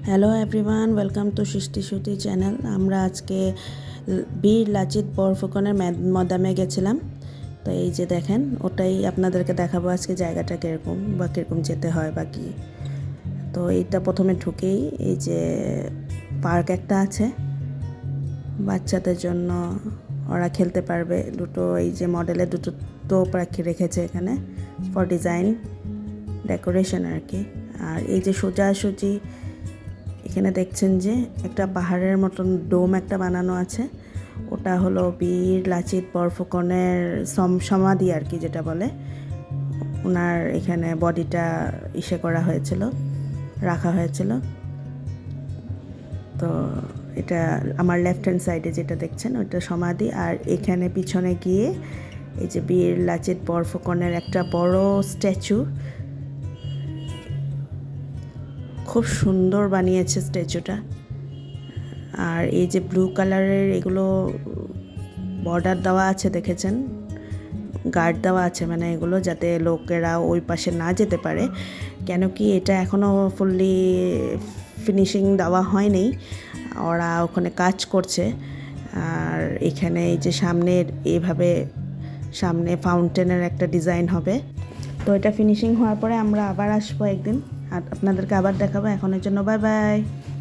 Hello everyone, welcome to সৃষ্টি শ্রুতি channel. আমরা আজকে বীর লাচিত বরফুকনের মদামে গেছিলাম। তো এই যে দেখেন, ওটাই আপনাদেরকে দেখাবো আজকে জায়গাটা কীরকম বা কীরকম যেতে হয় বা কী। তো এইটা প্রথমে ঢুকেই এই যে পার্ক একটা আছে বাচ্চাদের জন্য, ওরা খেলতে পারবে। দুটো এই যে মডেলের দুটো তোপ রেখেছে এখানে ফর ডিজাইন ডেকোরেশন আর কি। আর এই যে সোজাসুজি এখানে দেখছেন যে একটা পাহাড়ের মতন ডোম একটা বানানো আছে, ওটা হলো বীর লাচিত বরফুকনের সমাধি আর কি, যেটা বলে। ওনার এখানে বডিটা করা হয়েছিল, রাখা হয়েছিল। তো এটা আমার লেফট হ্যান্ড সাইডে যেটা দেখছেন ওইটা সমাধি। আর এখানে পিছনে গিয়ে এই যে বীর লাচিত বরফুকনের একটা বড় স্ট্যাচু, খুব সুন্দর বানিয়েছে স্ট্যাচুটা। আর এই যে ব্লু কালারের এগুলো বর্ডার দেওয়া আছে দেখেছেন, গার্ড দেওয়া আছে, মানে এগুলো যাতে লোকেরা ওই পাশে না যেতে পারে। কেন কি এটা এখনও ফুললি ফিনিশিং দেওয়া হয়নি, ওরা ওখানে কাজ করছে। আর এখানে এই যে সামনের এইভাবে সামনে ফাউন্টেনের একটা ডিজাইন হবে। তো এটা ফিনিশিং হওয়ার পরে আমরা আবার আসবো একদিন আর আপনাদেরকে আবার দেখাবো। এখনের জন্য বাই বাই।